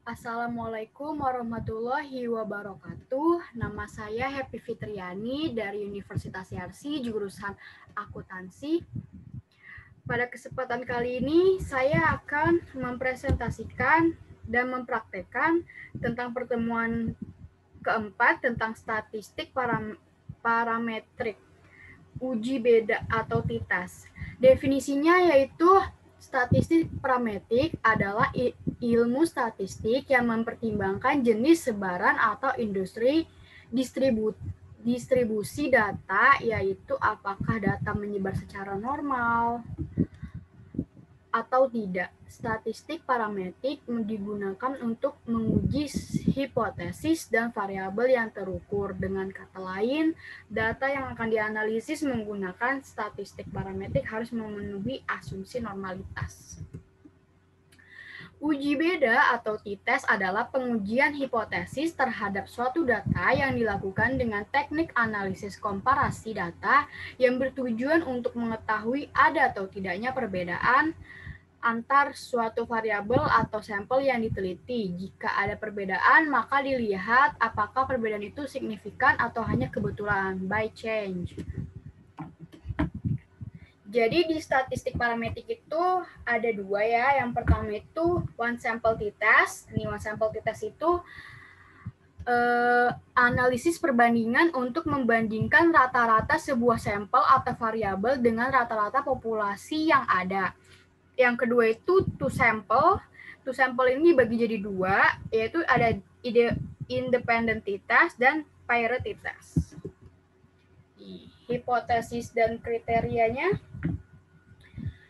Assalamualaikum warahmatullahi wabarakatuh. Nama saya Happy Fitriani dari Universitas Yarsi, jurusan Akuntansi. Pada kesempatan kali ini, saya akan mempresentasikan dan mempraktekkan tentang pertemuan keempat tentang statistik parametrik, uji beda atau TITAS. Definisinya yaitu statistik parametrik adalah ilmu statistik yang mempertimbangkan jenis sebaran atau industri distribusi data, yaitu apakah data menyebar secara normal atau tidak. Statistik parametrik digunakan untuk menguji hipotesis dan variabel yang terukur. Dengan kata lain, data yang akan dianalisis menggunakan statistik parametrik harus memenuhi asumsi normalitas. Uji beda atau t-test adalah pengujian hipotesis terhadap suatu data yang dilakukan dengan teknik analisis komparasi data yang bertujuan untuk mengetahui ada atau tidaknya perbedaan antar suatu variabel atau sampel yang diteliti. Jika ada perbedaan, maka dilihat apakah perbedaan itu signifikan atau hanya kebetulan, by chance. Jadi di statistik parametrik itu ada dua ya. Yang pertama itu one sample t-test. Ini one sample t-test itu analisis perbandingan untuk membandingkan rata-rata sebuah sampel atau variabel dengan rata-rata populasi yang ada. Yang kedua itu two sample. Two sample ini dibagi jadi dua, yaitu ada independent t-test dan paired t-test. Hipotesis dan kriterianya,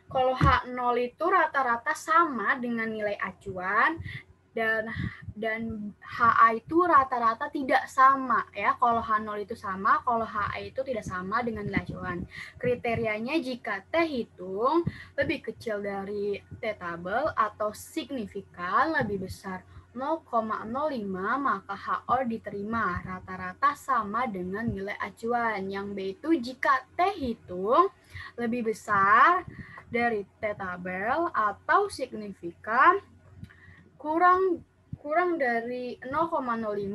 kalau H0 itu rata-rata sama dengan nilai acuan, dan HA itu rata-rata tidak sama ya. Kalau H0 itu sama, kalau HA itu tidak sama dengan nilai acuan. Kriterianya jika T hitung lebih kecil dari T tabel atau signifikan lebih besar 0,05, maka HO diterima rata-rata sama dengan nilai acuan. Yang B itu jika T hitung lebih besar dari T tabel atau signifikan kurang dari 0,05,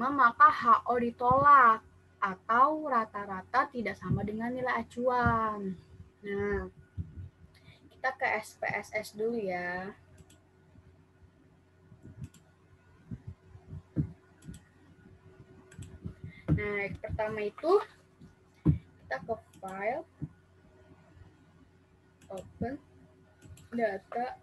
maka HO ditolak atau rata-rata tidak sama dengan nilai acuan. Nah, kita ke SPSS dulu ya. Nah, yang pertama itu kita ke file, open, data,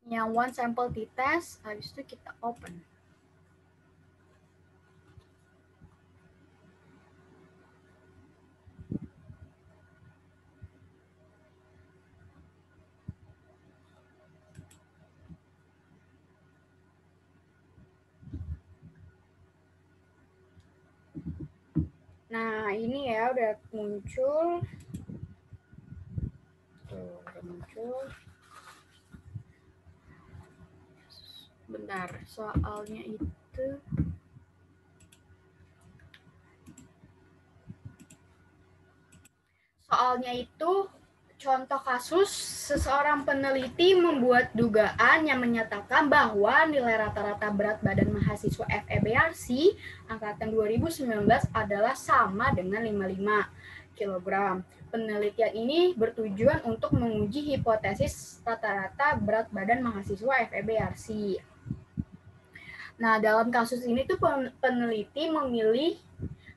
yang one sample t-test, habis itu kita open. Nah, ini ya udah muncul. Tuh, udah muncul. Bentar, soalnya itu contoh kasus seseorang peneliti membuat dugaan yang menyatakan bahwa nilai rata-rata berat badan mahasiswa FEBRC angkatan 2019 adalah sama dengan 55 kg. Penelitian ini bertujuan untuk menguji hipotesis rata-rata berat badan mahasiswa FEBRC. Nah, dalam kasus ini tuh peneliti memilih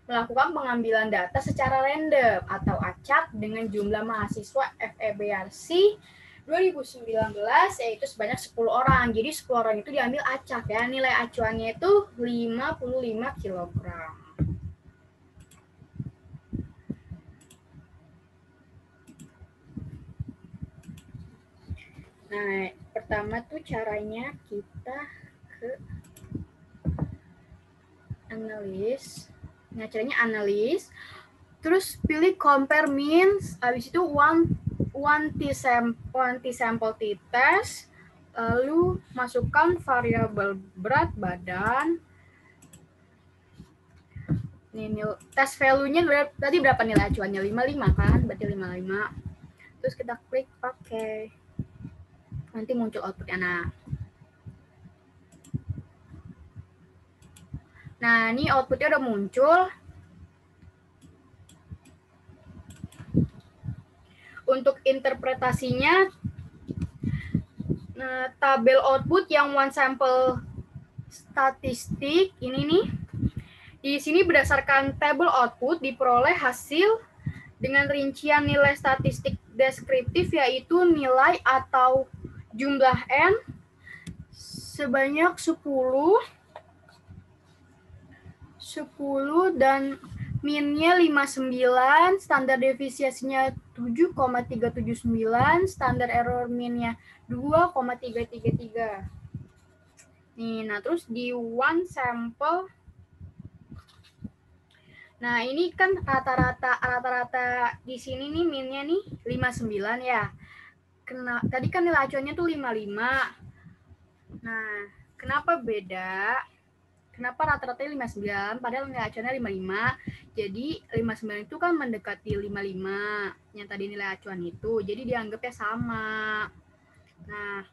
melakukan pengambilan data secara random atau acak dengan jumlah mahasiswa FEBRC 2019 yaitu sebanyak 10 orang. Jadi 10 orang itu diambil acak ya. Nilai acuannya itu 55 kg. Nah, pertama tuh caranya kita ke analis. Nah, caranya analis. Terus pilih compare means. Habis itu one t-sample t-test. Lalu masukkan variabel berat badan. Ini test value-nya tadi berapa nilai acuannya? 55 kan? Berarti 55. Terus kita klik pakai. Nanti muncul outputnya. Nah, ini outputnya udah muncul. Untuk interpretasinya, nah, tabel output yang one sample statistik ini nih, di sini berdasarkan tabel output diperoleh hasil dengan rincian nilai statistik deskriptif, yaitu nilai atau jumlah N sebanyak 10 dan minnya 59, standar deviasinya 7,379, standar error minnya 2,333. Nih, nah terus di one sample, nah ini kan rata-rata di sini nih minnya nih 59 ya. Tadi kan nilai acuannya tuh 55. Nah, kenapa beda? Kenapa rata-ratanya 59 padahal nilai acuannya 55? Jadi 59 itu kan mendekati 55 yang tadi nilai acuan itu. Jadi dianggapnya sama. Nah,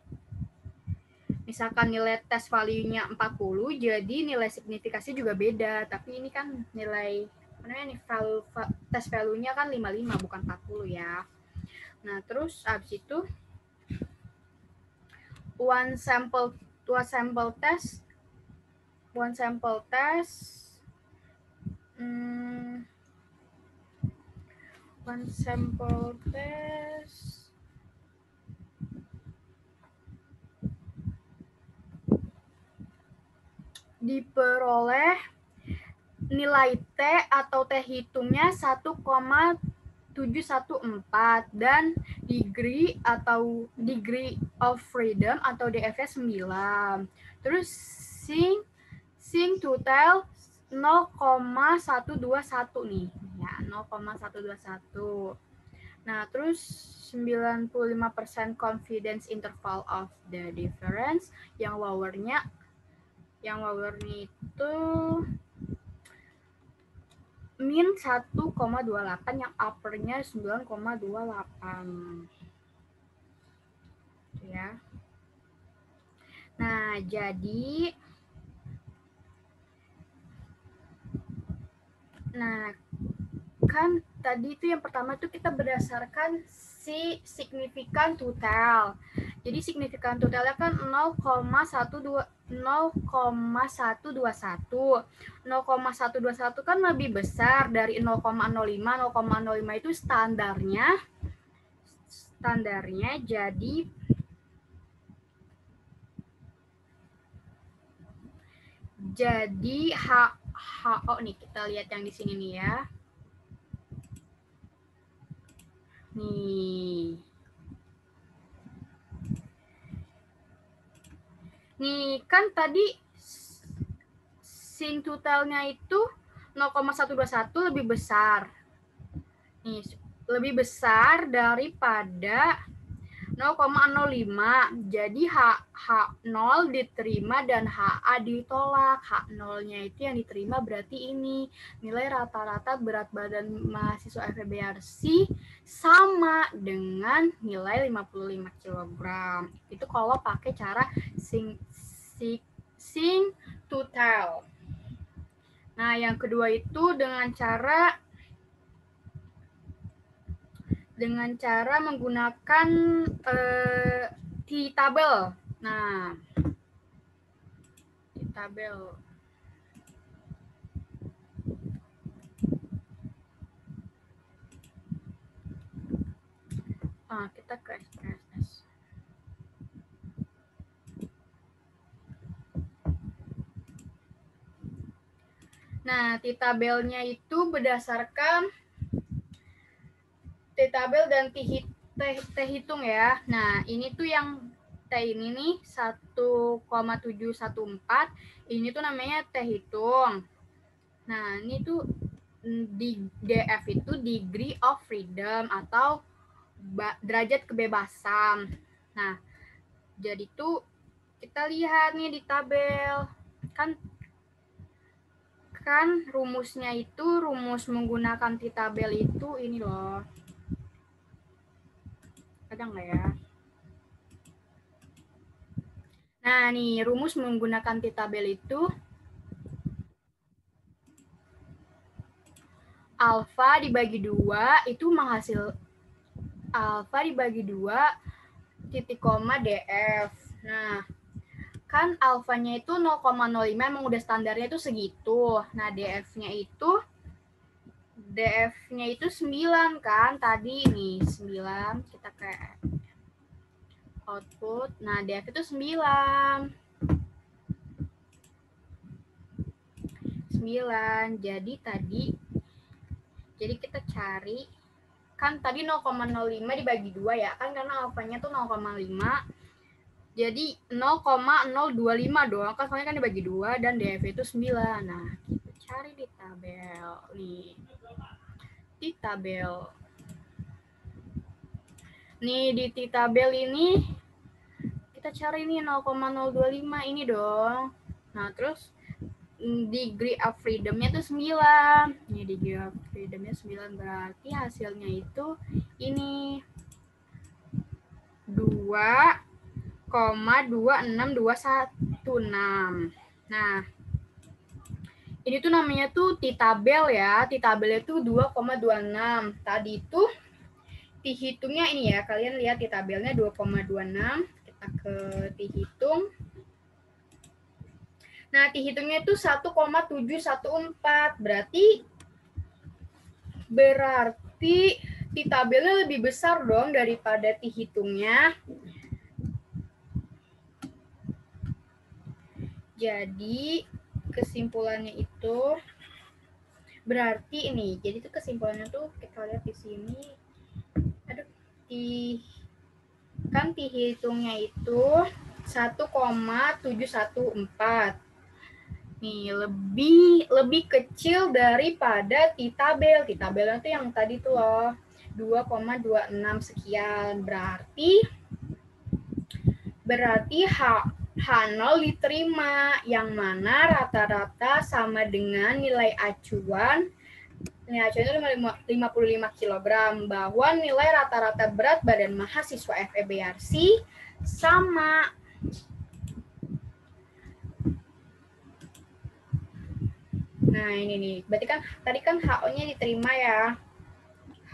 misalkan nilai tes value-nya 40, jadi nilai signifikasi juga beda. Tapi ini kan nilai tes value-nya kan 55 bukan 40 ya. Nah, terus habis itu one sample test diperoleh nilai T atau T hitungnya 1,714 dan degree of freedom atau DF-nya 9. Terus sync total 0,121 nih ya, 0,121. Nah, terus 95% confidence interval of the difference, yang lowernya itu min 1,28, yang uppernya 9,28. Ya. Nah, jadi kan tadi itu yang pertama itu kita berdasarkan si signifikan total. Jadi signifikan totalnya kan 0,121. 0,121 kan lebih besar dari 0,05. 0,05 itu standarnya jadi HO nih, kita lihat yang di sini nih ya. Nih kan tadi sync totalnya itu 0,121 lebih besar. Nih, lebih besar daripada 0,05. Jadi H0 diterima dan HA ditolak. H0-nya itu yang diterima berarti ini nilai rata-rata berat badan mahasiswa FEBRC sama dengan nilai 55 kg. Itu kalau pakai cara sync total. Nah, yang kedua itu dengan cara menggunakan t-tabel. Nah, t-tabel. Kita ke SPSS. Nah, t-tabelnya itu berdasarkan t-tabel dan T hitung ya. Nah, ini tuh yang T ini nih 1,714. Ini tuh namanya T hitung. Nah, ini tuh di DF itu degree of freedom atau derajat kebebasan. Nah, jadi tuh kita lihat nih di tabel. Kan rumusnya itu, rumus menggunakan T tabel itu ini loh. Ada nggak ya? Nah, nih rumus menggunakan T tabel itu alfa dibagi 2 itu menghasil alfa dibagi 2 titik koma DF. Nah, kan alfanya itu 0,05 emang udah standarnya itu segitu. Nah, DF-nya itu 9 kan tadi nih 9 kita kayak output. Nah, DF itu 9. Jadi kita cari kan tadi 0,05 dibagi 2 ya kan karena alfanya tuh 0,5 jadi 0,025 doang kan soalnya kan dibagi 2 dan DF itu 9. Nah, kita cari di tabel nih. Di tabel. Nih di tabel ini kita cari nih 0,025 ini dong. Nah, terus degree of freedom-nya tuh 9. Nih degree of freedom-nya 9 berarti hasilnya itu ini 2,26216. Nah, ini tuh namanya tuh T tabel ya. T tabelnya tuh 2,26. Tadi itu dihitungnya ini ya. Kalian lihat T tabelnya 2,26. Kita ke T hitung. Nah, T hitungnya itu 1,714. Berarti T tabelnya lebih besar dong daripada T hitungnya. Jadi kesimpulannya itu berarti ini. Jadi itu kesimpulannya tuh kita lihat di sini. Aduh, kan T hitungnya itu 1,714. Nih, lebih kecil daripada T tabel. T tabelnya tuh yang tadi tuh loh, 2,26 sekian. Berarti H0 diterima, yang mana rata-rata sama dengan nilai acuan. Nilai acuan itu 55 kg, bahwa nilai rata-rata berat badan mahasiswa FEBRC sama. Nah, ini nih. Berarti kan tadi kan HO-nya diterima ya.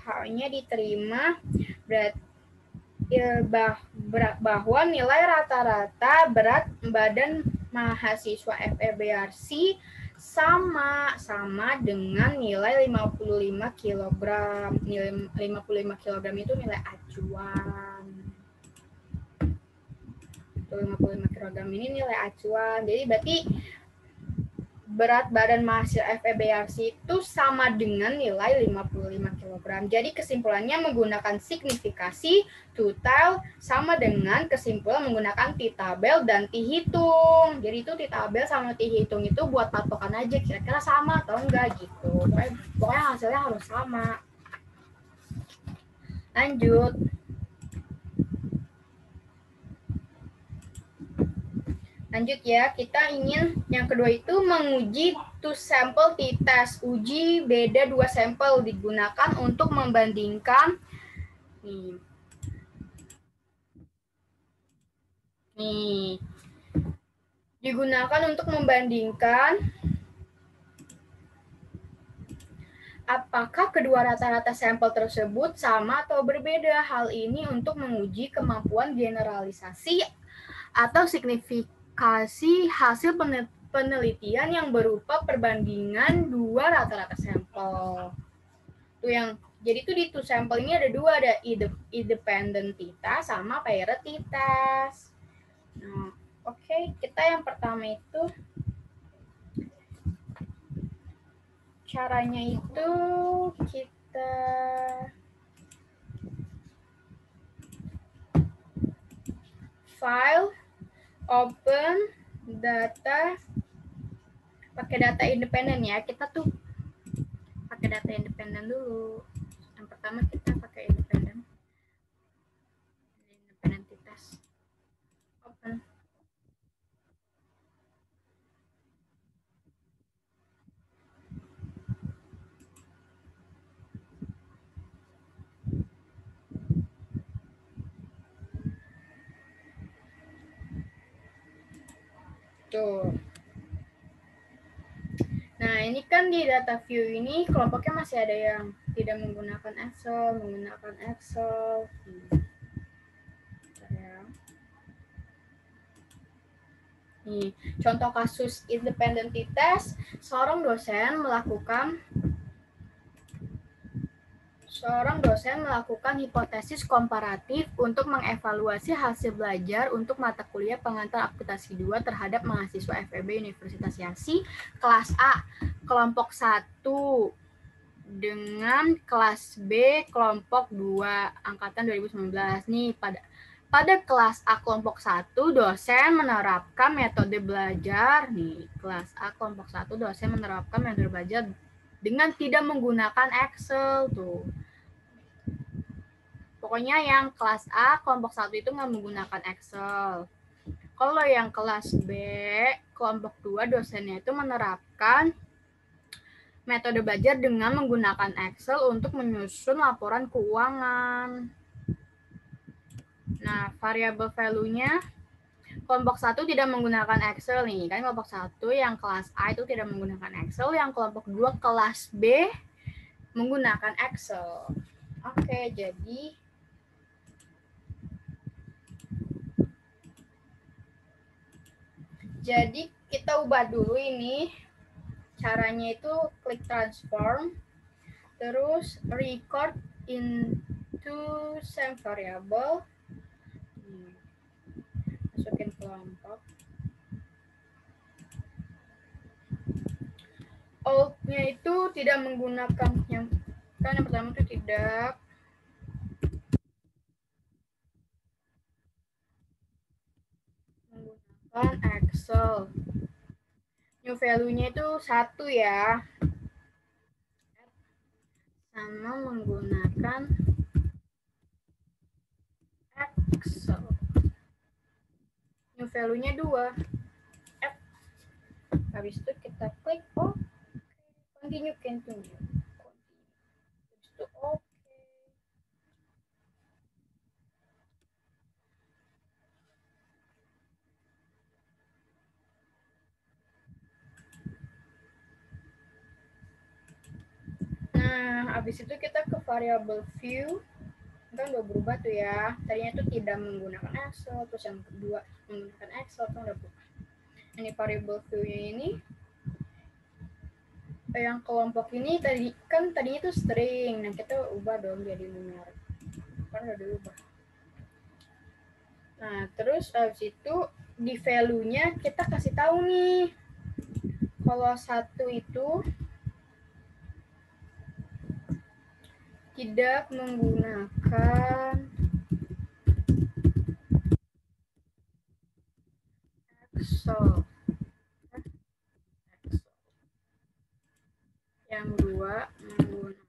HO-nya diterima berarti ya, bahwa nilai rata-rata berat badan mahasiswa FEBRC sama dengan nilai 55 kg. Nilai 55 kg itu nilai acuan. 55 kg ini nilai acuan. Jadi berarti berat badan mahasiswa FEBRC itu sama dengan nilai 55 kg. Jadi kesimpulannya menggunakan signifikasi total sama dengan kesimpulan menggunakan T tabel dan T hitung. Jadi itu T tabel sama T hitung itu buat patokan aja kira-kira sama atau enggak gitu. Pokoknya hasilnya harus sama. Lanjut. Lanjut ya, kita ingin yang kedua itu menguji two sample t-test. Uji beda 2 sampel digunakan untuk membandingkan nih. Digunakan untuk membandingkan apakah kedua rata-rata sampel tersebut sama atau berbeda. Hal ini untuk menguji kemampuan generalisasi atau signifikasi hasil penelitian yang berupa perbandingan dua rata-rata sampel. Jadi itu di two sampel ini ada dua, ada independent t-test sama paired t-test. Nah, oke, kita yang pertama itu caranya itu kita file, open data, pakai data independen ya. Kita tuh pakai data independen dulu. Yang pertama kita pakai independen entitas. Open. Tuh. Nah, ini kan di data view ini kelompoknya masih ada yang tidak menggunakan Excel, menggunakan Excel. Nih, contoh kasus independent test, seorang dosen melakukan hipotesis komparatif untuk mengevaluasi hasil belajar untuk mata kuliah pengantar akuntansi 2 terhadap mahasiswa FEB Universitas Yasi kelas A, kelompok 1 dengan kelas B, kelompok 2 angkatan 2019. Nih, pada kelas A kelompok 1, dosen menerapkan metode belajar. Nih, kelas A kelompok 1, dosen menerapkan metode belajar dengan tidak menggunakan Excel. Tuh. Pokoknya yang kelas A kelompok 1 itu nggak menggunakan Excel. Kalau yang kelas B kelompok 2, dosennya itu menerapkan metode belajar dengan menggunakan Excel untuk menyusun laporan keuangan. Nah, variabel value-nya kelompok 1 tidak menggunakan Excel nih. Kan kelompok 1 yang kelas A itu tidak menggunakan Excel, yang kelompok 2 kelas B menggunakan Excel. Oke, jadi kita ubah dulu ini. Caranya itu klik transform, terus record into same variable. Masukin kelompok. Alt-nya itu tidak menggunakan yang pertama itu tidak menggunakan Excel. New value-nya itu 1 ya. Sama menggunakan Excel. New value-nya 2. Habis itu kita klik continue. Habis itu Nah, habis itu kita ke variable view. Kan udah berubah tuh ya. Tadinya itu tidak menggunakan Excel, terus yang kedua menggunakan Excel, kan udah berubah. Ini variable view-nya ini. Yang kelompok ini tadinya itu string. Nah, kita ubah dong jadi numerik. Kan udah diubah. Nah, terus habis itu di value-nya kita kasih tahu nih. Kalau 1 itu tidak menggunakan Excel. Yang 2 menggunakan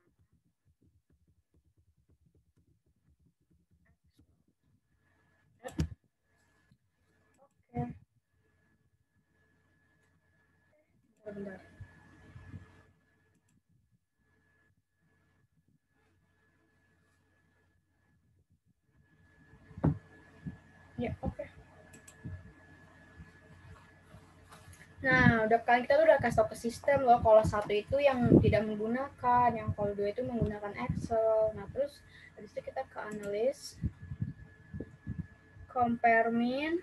bentar. Ya, oke. Nah, kita udah kasih tau ke sistem loh kalau 1 itu yang tidak menggunakan, yang kalau 2 itu menggunakan Excel. Nah, terus habis itu kita ke analysis, compare mean,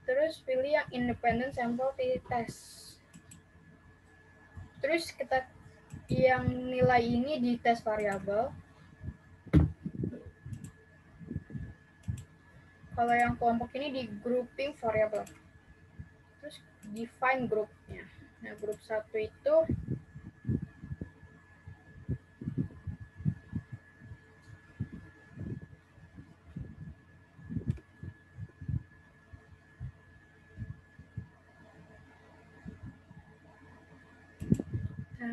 terus pilih yang independent sample test. Terus kita yang nilai ini di test variabel. Kalau yang kelompok ini di grouping variable. Terus define grupnya. Nah, grup 1 itu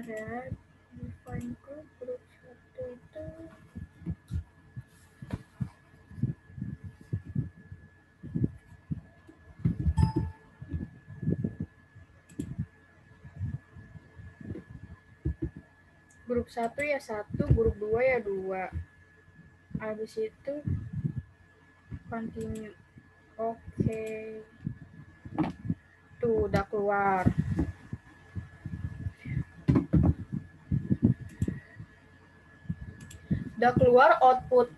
ya, define grup 1 itu grup 1 ya 1, grup 2 ya 2. Habis itu continue. Oke. Tuh udah keluar. Udah keluar output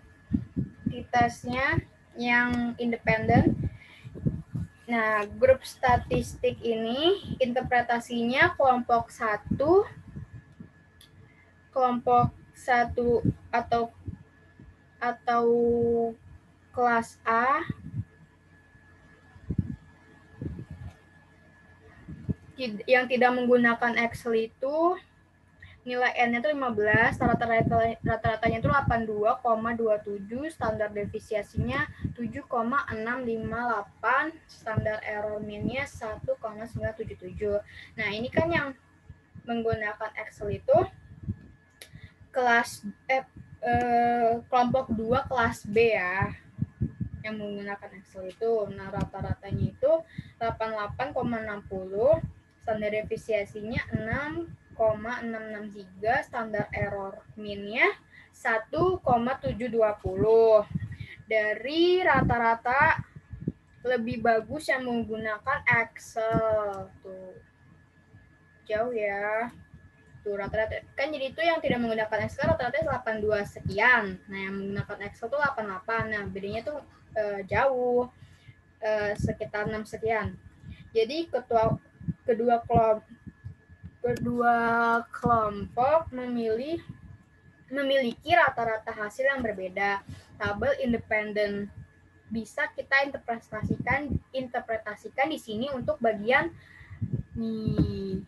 di tesnya yang independen. Nah, grup statistik ini interpretasinya kelompok 1 atau kelas A yang tidak menggunakan Excel itu nilai N-nya itu 15, rata-ratanya itu 82,27, standar defisiasinya 7,658, standar error min-nya 1,977. Nah, ini kan yang menggunakan Excel itu kelompok 2 kelas B ya, yang menggunakan Excel itu. Nah, rata-ratanya itu 88,60, standar defisiasinya 6,663, standar error min-nya 1,720. Dari rata-rata lebih bagus yang menggunakan Excel. Tuh. Jauh ya. Tuh rata-rata kan jadi itu yang tidak menggunakan Excel rata-rata 82 sekian. Nah, yang menggunakan Excel tuh 88. Nah, bedanya tuh jauh. Sekitar 6 sekian. Jadi kedua kelompok memiliki rata-rata hasil yang berbeda. Tabel independen bisa kita interpretasikan di sini untuk bagian nih.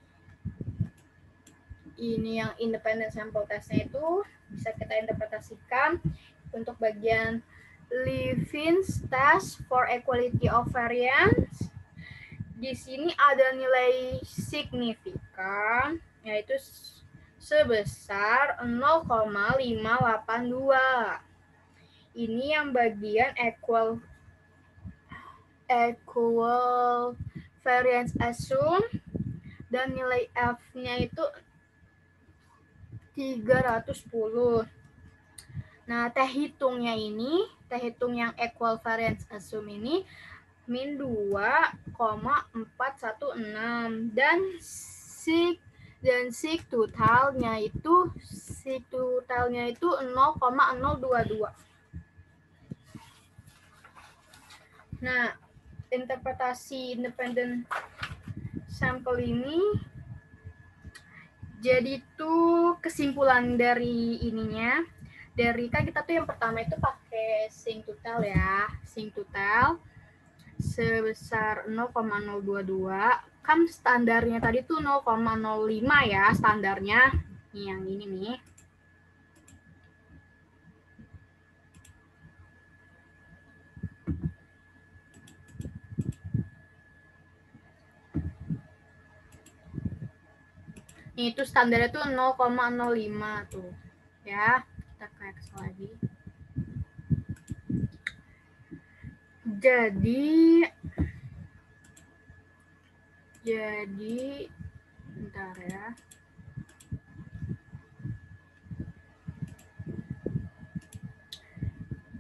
Ini yang independent sample testnya itu bisa kita interpretasikan untuk bagian Levene's test for equality of variance. Di sini ada nilai signifikan yaitu sebesar 0,582. Ini yang bagian equal variance assume dan nilai F-nya itu 310. Nah, teh hitung yang equal variance assume ini min 2,416 dan sig totalnya itu 0,022. Nah, interpretasi independent sample ini jadi tuh kesimpulan dari ininya, dari kan kita tuh yang pertama itu pakai sing total ya, sing total sebesar 0,022, kan standarnya tadi tuh 0,05 ya standarnya, nih yang ini nih. Ini itu standarnya tuh 0,05 tuh ya, kita ke Excel lagi. Jadi bentar ya.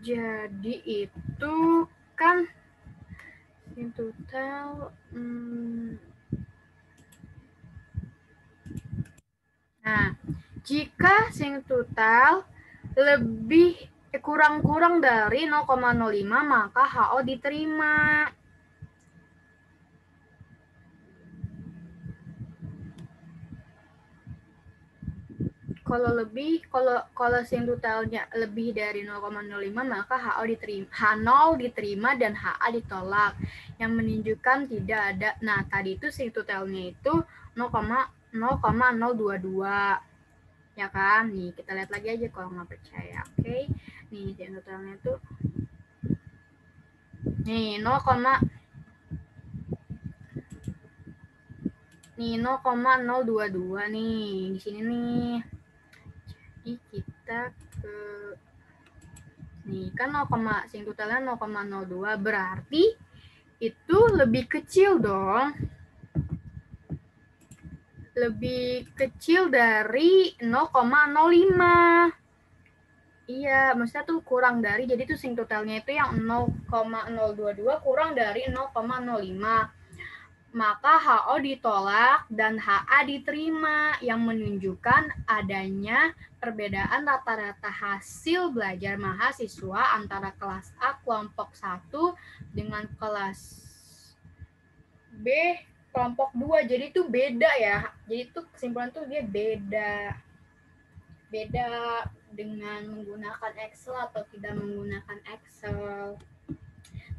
Jadi itu kan in total nah, jika sing total lebih kurang dari 0,05 maka HO diterima. Kalau sing totalnya lebih dari 0,05 maka H0 diterima dan HA ditolak, yang menunjukkan tidak ada. Nah, tadi itu sing totalnya itu 0,022 ya kan. Nih kita lihat lagi aja kalau nggak percaya. Oke. Nih sing totalnya itu nih 0, Nih 0,022 nih di sini nih. Jadi kita ke nih kan 0, sing totalnya 0,02 berarti itu lebih kecil dong. Lebih kecil dari 0,05. Iya, maksudnya tuh kurang dari, jadi tuh sing totalnya itu yang 0,022 kurang dari 0,05. Maka HO ditolak dan HA diterima, yang menunjukkan adanya perbedaan rata-rata hasil belajar mahasiswa antara kelas A kelompok 1 dengan kelas B kelompok 2. Jadi itu beda ya. Jadi itu kesimpulan tuh dia beda dengan menggunakan Excel atau tidak menggunakan Excel.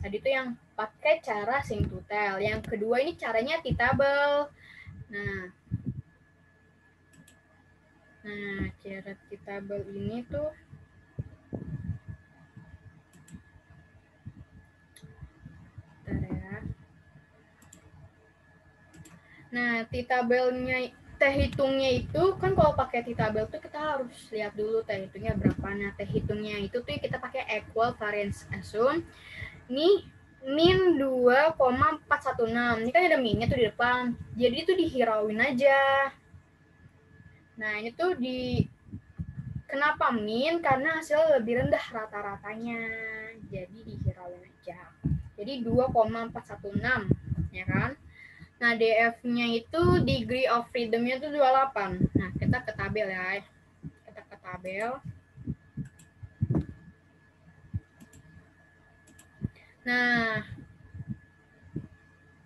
Tadi itu yang pakai cara singtutel. Yang kedua ini caranya T-table. Nah, cara T-table ini tuh bentar ya. Nah, T-tabelnya T-hitungnya itu kan kalau pakai T-tabel tuh kita harus lihat dulu T-hitungnya berapa. Nah, T-hitungnya itu tuh kita pakai equal variance assume. Ini min 2,416. Ini kan ada minnya tuh di depan. Jadi itu dihirauin aja. Nah, ini tuh kenapa min? Karena hasil lebih rendah rata-ratanya. Jadi dihirauin aja. Jadi 2,416, ya kan? Nah, DF-nya itu degree of freedom-nya itu 28. Nah, kita ke tabel ya. Kita ke tabel. Nah,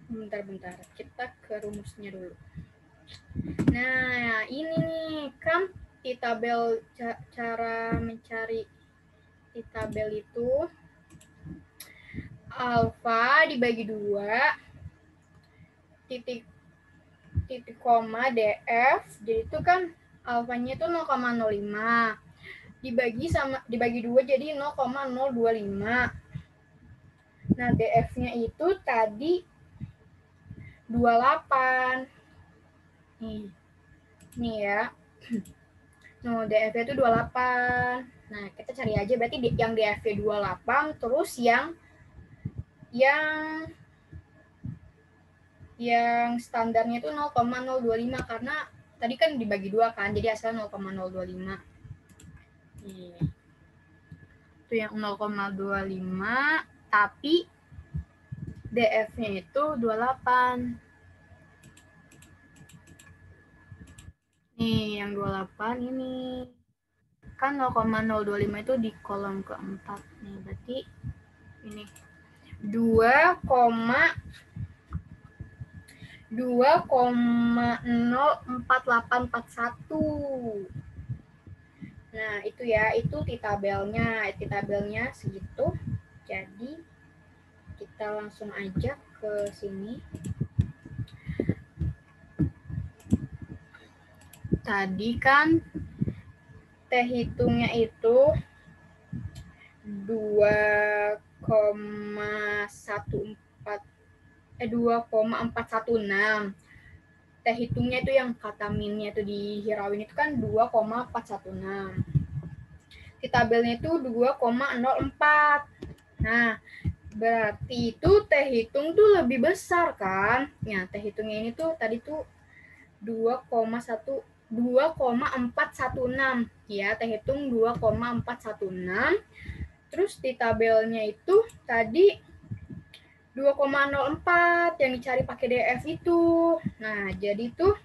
bentar. Kita ke rumusnya dulu. Nah, ini nih kan di tabel cara mencari di tabel itu alfa dibagi 2 titik koma df. Jadi itu kan alfanya itu 0,05 dibagi 2 jadi 0,025. Nah, df-nya itu tadi 28. Nih ya. No, DF itu 28. Nah, kita cari aja berarti yang DF 28 terus yang standarnya itu 0,025 karena tadi kan dibagi 2 kan, jadi asal 0,025. Itu yang 0,25 tapi DF-nya itu 28. Nih, yang 28 ini. Kan 0,025 itu di kolom keempat. Nih, berarti ini 2,04841. Nah, itu ya, itu di tabelnya. Di tabelnya segitu. Jadi kita langsung aja ke sini. Tadi kan T-hitungnya itu 2,416. T-hitungnya itu yang kata minnya itu dihirauin itu kan 2,416. Di tabelnya itu 2,04. Nah, berarti itu T-hitung tuh lebih besar kan? Ya, T-hitungnya ini tuh tadi tuh 2,416 ya, T-hitung 2,416. Terus di tabelnya itu tadi 2,04 yang dicari pakai DF itu. Nah, jadi tuh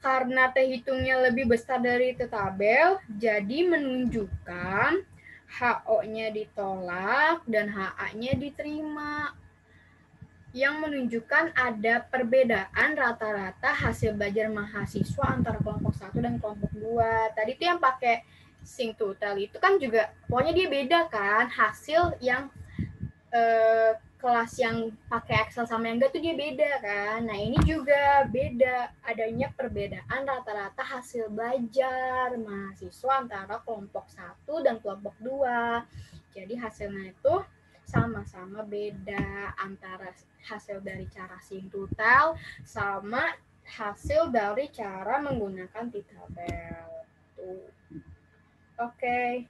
karena T-hitungnya lebih besar dari T-tabel, jadi menunjukkan HO-nya ditolak dan HA-nya diterima. Yang menunjukkan ada perbedaan rata-rata hasil belajar mahasiswa antara kelompok 1 dan kelompok 2. Tadi tuh yang pakai singtutel itu kan juga, pokoknya dia beda kan, hasil yang kelas yang pakai Excel sama yang enggak tuh dia beda kan. Nah, ini juga beda, adanya perbedaan rata-rata hasil belajar mahasiswa antara kelompok 1 dan kelompok 2. Jadi hasilnya itu sama-sama beda antara hasil dari cara Singtutel sama hasil dari cara menggunakan T-tabel. Tuh. Oke.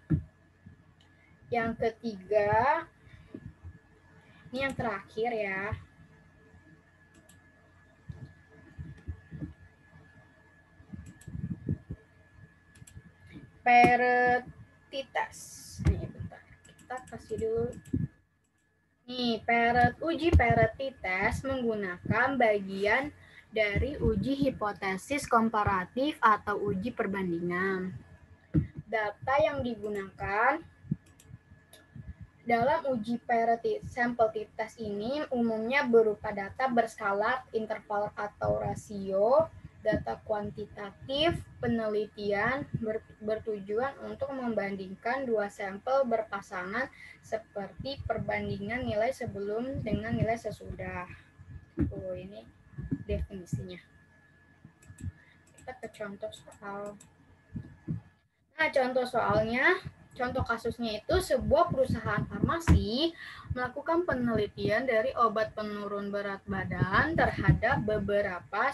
Yang ketiga, ini yang terakhir ya. Peretitas. Nih, bentar. Kita kasih dulu. Nih, uji peretitas menggunakan bagian dari uji hipotesis komparatif atau uji perbandingan. Data yang digunakan dalam uji sampel t-test ini umumnya berupa data berskala, interval atau rasio, data kuantitatif, penelitian bertujuan untuk membandingkan dua sampel berpasangan seperti perbandingan nilai sebelum dengan nilai sesudah. Ini definisinya. Kita ke contoh soal. Nah, contoh kasusnya itu sebuah perusahaan farmasi melakukan penelitian dari obat penurun berat badan terhadap beberapa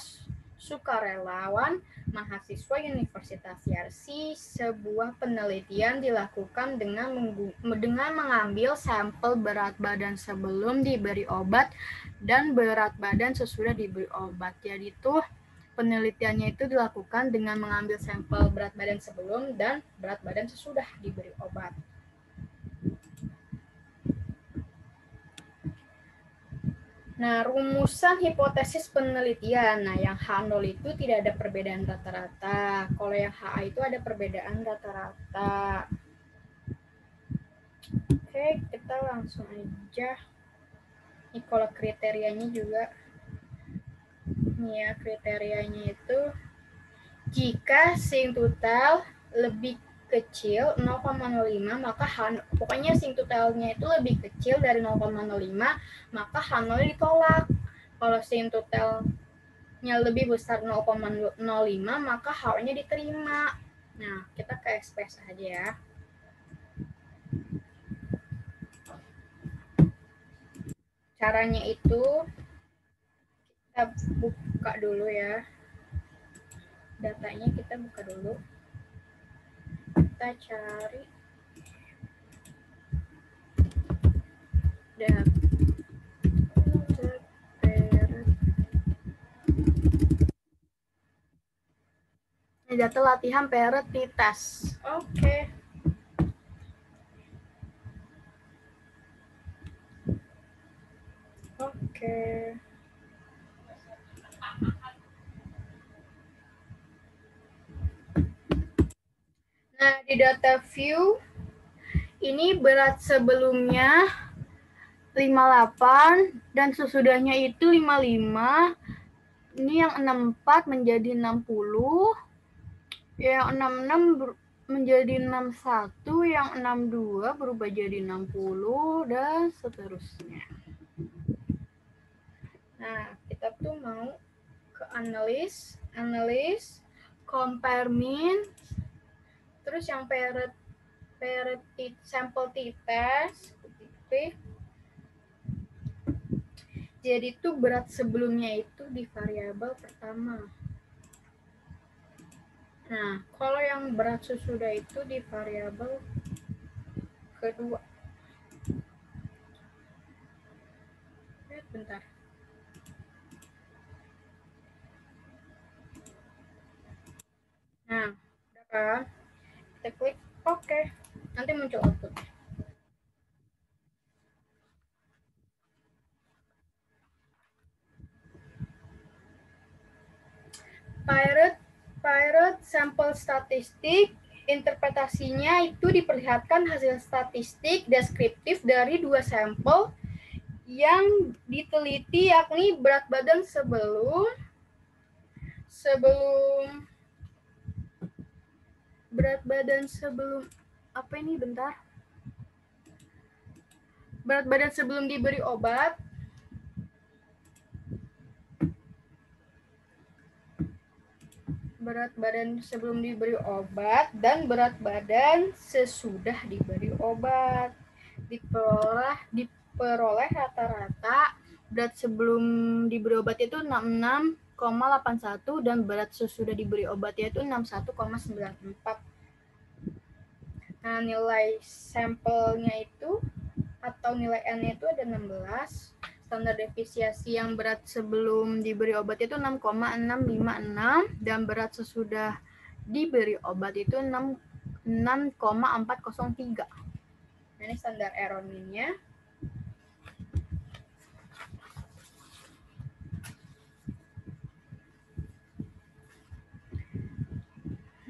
sukarelawan mahasiswa Universitas Yarsi. Sebuah penelitian dilakukan dengan mengambil sampel berat badan sebelum diberi obat dan berat badan sesudah diberi obat. Jadi itu penelitiannya itu dilakukan dengan mengambil sampel berat badan sebelum dan berat badan sesudah diberi obat. Nah, rumusan hipotesis penelitian. Nah, yang H0 itu tidak ada perbedaan rata-rata. Kalau yang HA itu ada perbedaan rata-rata. Oke, kita langsung aja. Ini kalau kriterianya juga. Ini ya, kriterianya itu jika Singtutel lebih kecil 0,05 maka pokoknya Singtutelnya itu lebih kecil dari 0,05 maka H0 ditolak. Kalau Singtutelnya lebih besar 0,05 maka H-nya diterima. Nah, kita ke SPS aja ya. Caranya itu kita buka dulu ya. Datanya kita buka dulu. Kita cari data latihan peretitas. Oke. Nah, di data view ini berat sebelumnya 58 dan sesudahnya itu 55. Ini yang 64 menjadi 60. Yang 66 menjadi 61, yang 62 berubah jadi 60 dan seterusnya. Nah, kita tuh mau ke analis, compare mean, terus yang sample t-test, jadi itu berat sebelumnya itu di variabel pertama. Nah, kalau yang berat sesudah itu di variabel kedua. Bentar. Nah, udah kan? Kita klik oke. Nanti muncul output. Pirate sampel statistik, interpretasinya itu diperlihatkan hasil statistik deskriptif dari dua sampel yang diteliti, yakni berat badan sebelum berat badan sebelum apa ini, bentar, berat badan sebelum diberi obat, berat badan sebelum diberi obat dan berat badan sesudah diberi obat. diperoleh rata-rata berat sebelum diberi obat itu 66,81 dan berat sesudah diberi obat yaitu 61,94. Nah, nilai sampelnya itu atau nilai N-nya itu ada 16. Standar deviasi yang berat sebelum diberi obat itu 6,656 dan berat sesudah diberi obat itu 6,403. Nah, ini standar error mean-nya.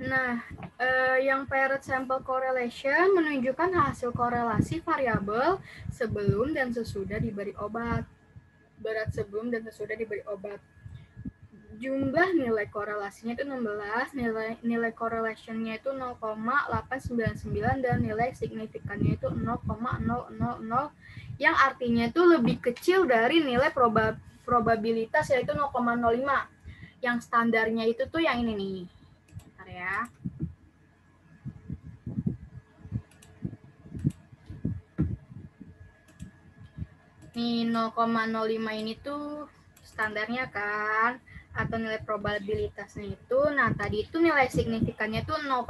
Nah, yang paired sample correlation menunjukkan hasil korelasi variabel sebelum dan sesudah diberi obat. Berat sebelum dan sesudah diberi obat. Jumlah nilai korelasinya itu 16, nilai correlation-nya itu 0,899 dan nilai signifikannya itu 0,000 yang artinya itu lebih kecil dari nilai probabilitas yaitu 0,05. Yang standarnya itu tuh yang ini nih. Bentar ya. Nih 0,05 ini tuh standarnya kan, atau nilai probabilitasnya itu. Nah, tadi itu nilai signifikannya tuh 0,00.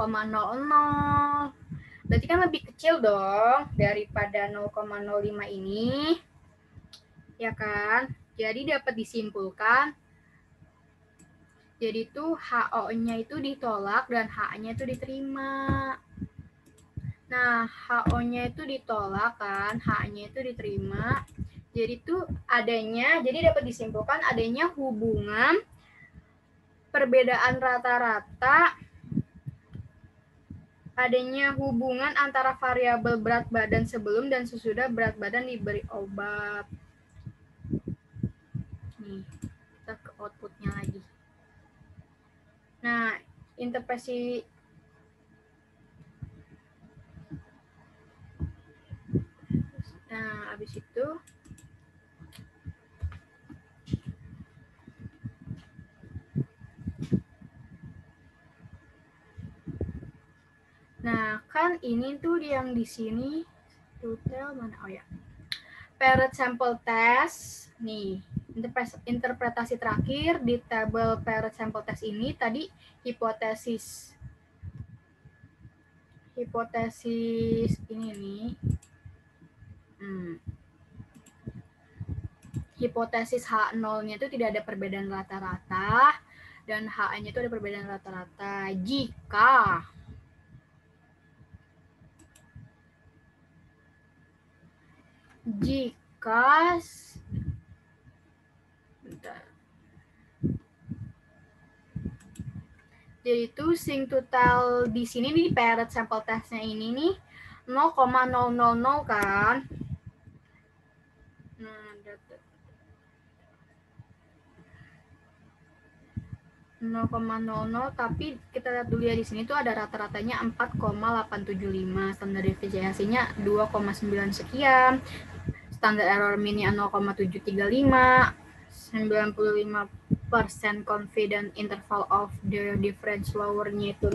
Berarti kan lebih kecil dong daripada 0,05 ini. Ya kan? Jadi dapat disimpulkan jadi tuh HO-nya itu ditolak dan H-nya itu diterima. Nah, HO-nya itu ditolak kan, H-nya itu diterima. Jadi tuh jadi dapat disimpulkan adanya hubungan perbedaan rata-rata, adanya hubungan antara variabel berat badan sebelum dan sesudah berat badan diberi obat. Nih, kita ke outputnya lagi. Nah, interpretasi habis itu nah, kan ini tuh yang di sini total mana? Oh ya. Paired sample test. Nih, interpretasi terakhir di tabel paired sample test ini tadi hipotesis ini nih. Hipotesis H0-nya itu tidak ada perbedaan rata-rata dan H-nya itu ada perbedaan rata-rata jika jadi itu sing total di sini nih paired sample testnya ini nih 0,000 kan. Nah, 0,00 tapi kita lihat dulu ya di sini tuh ada rata-ratanya 4,875, standar deviasinya 2,9 sekian, standar error mean-nya 0,735, 95% confident interval of the difference lower-nya itu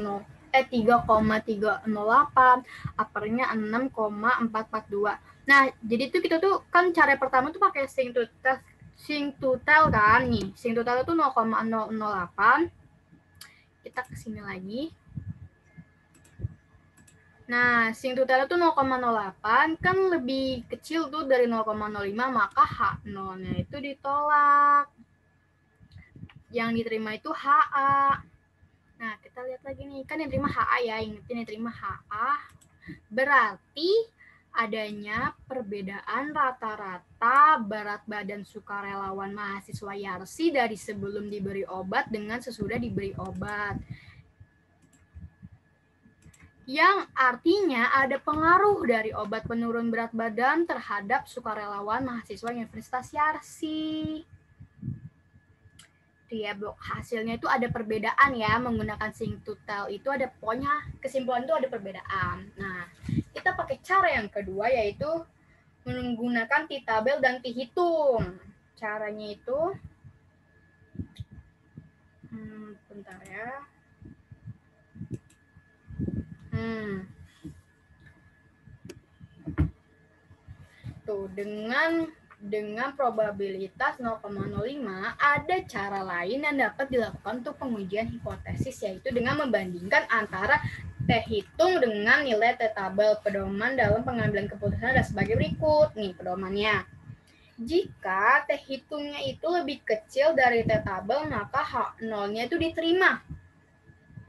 3,308, upper-nya 6,442. Nah, jadi tuh kita tuh kan cara pertama tuh pakai sing total kan nih. Sing total itu 0,008. Kita ke sini lagi. Nah, sing total itu 0,08 kan lebih kecil tuh dari 0,05, maka H0-nya itu ditolak. Yang diterima itu HA. Nah, kita lihat lagi nih. Kan yang terima HA ya, ingetin yang terima HA. Berarti adanya perbedaan rata-rata berat badan sukarelawan mahasiswa Yarsi dari sebelum diberi obat dengan sesudah diberi obat. Yang artinya ada pengaruh dari obat penurun berat badan terhadap sukarelawan mahasiswa Universitas Yarsi. Ya, hasilnya itu ada perbedaan ya, menggunakan sing total itu ada pokoknya kesimpulan itu ada perbedaan. Nah, kita pakai cara yang kedua yaitu menggunakan T-tabel dan T-hitung. Caranya itu bentar ya. Tuh, dengan probabilitas 0,05 ada cara lain yang dapat dilakukan untuk pengujian hipotesis, yaitu dengan membandingkan antara T hitung dengan nilai T tabel. Pedoman dalam pengambilan keputusan ada sebagai berikut. Nih pedomannya. Jika T hitungnya itu lebih kecil dari T tabel, maka H0-nya itu diterima.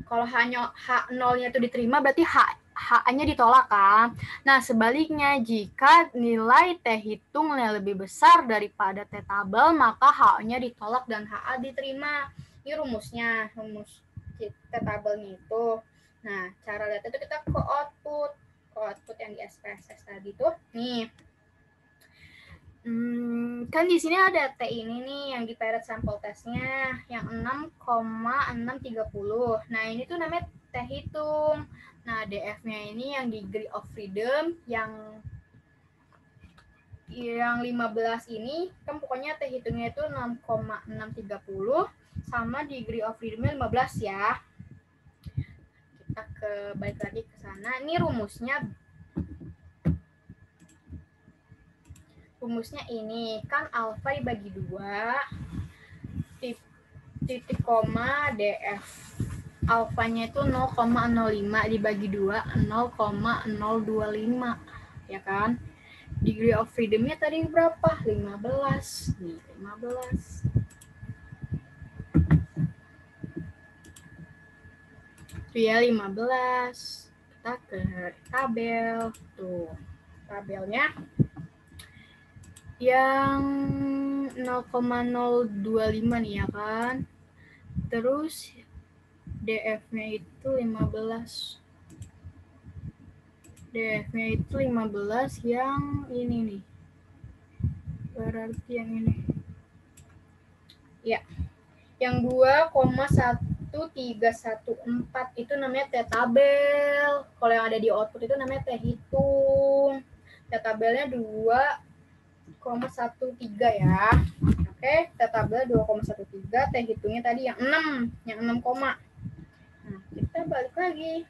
Kalau H0-nya itu diterima, berarti HA-nya ditolak kan? Nah, sebaliknya jika nilai T hitungnya lebih besar daripada T tabel, maka HA-nya ditolak dan HA diterima. Ini rumusnya, rumus T tabelnya itu. Nah, cara lihat itu kita ke output yang di SPSS tadi tuh. Nih. Kan di sini ada T ini nih yang di paired sample testnya yang 6,630. Nah, ini tuh namanya T hitung. Nah, DF-nya ini yang degree of freedom yang 15 ini kan pokoknya T hitungnya itu 6,630 sama degree of freedom-nya 15 ya. Kita balik lagi ke sana. Ini rumusnya ini kan alfa dibagi 2 titik koma DF alfanya itu 0,05 dibagi 2 0,025 ya kan. Degree of freedom-nya tadi berapa? 15 nih, 15 itu ya 15. Kita ke tabel tuh, tabelnya yang 0,025 nih ya kan. Terus DF-nya itu 15. DF-nya itu 15 yang ini nih. Berarti yang ini. Ya. Yang 2,1314 itu namanya T tabel. Kalau yang ada di output itu namanya T hitung. T tabelnya 2,13 ya. Oke, T tabel 2,13, T hitungnya tadi yang 6, yang 6 koma. Nah, kita balik lagi.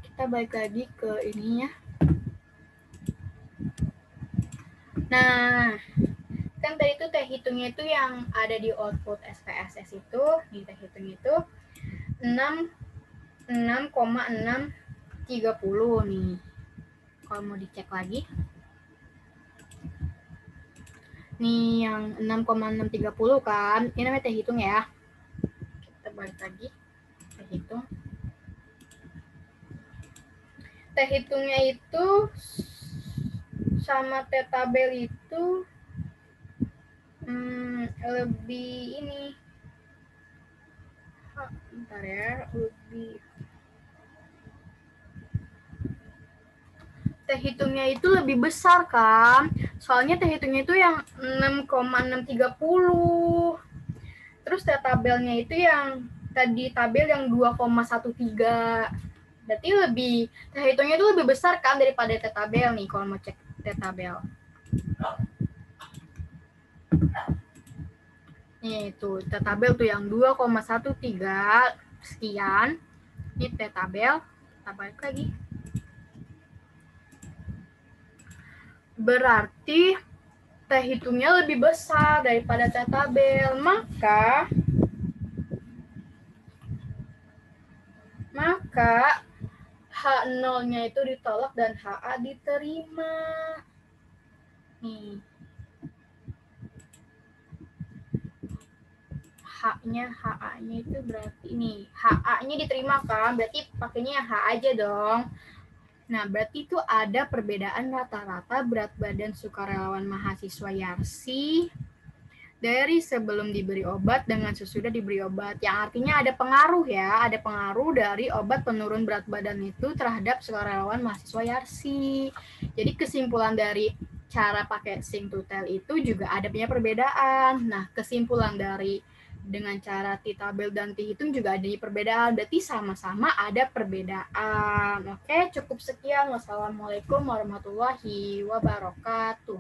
Kita balik lagi ke ininya. Nah, kan tadi itu T hitungnya itu yang ada di output SPSS itu, nih T hitung itu 6,630 nih. Kalau mau dicek lagi. Nih yang 6,630 kan, ini namanya T hitung ya. Kita balik lagi, T hitung. T hitungnya itu sama T tabel itu lebih ini. Bentar ya, lebih. T hitungnya itu lebih besar kan? Soalnya T hitungnya itu yang 6,630. Terus T tabelnya itu yang tadi tabel yang 2,13. Berarti T hitungnya itu lebih besar kan daripada T tabel nih kalau mau cek T tabel. Nih itu T tabel tuh yang 2,13 sekian. Ini T tabel, kita balik lagi. Berarti T hitungnya lebih besar daripada T tabel, maka H0-nya itu ditolak dan HA diterima. Nih. HA-nya itu berarti ini. HA-nya diterima kan, berarti pakainya H aja dong. Nah, berarti itu ada perbedaan rata-rata berat badan sukarelawan mahasiswa Yarsi dari sebelum diberi obat dengan sesudah diberi obat. Yang artinya ada pengaruh ya, ada pengaruh dari obat penurun berat badan itu terhadap sukarelawan mahasiswa Yarsi. Jadi kesimpulan dari cara pakai Sing2Tel itu juga ada punya perbedaan. Nah, kesimpulan dari dengan cara T tabel dan T hitung juga ada perbedaan, berarti sama-sama ada perbedaan. Oke, cukup sekian. Wassalamualaikum warahmatullahi wabarakatuh.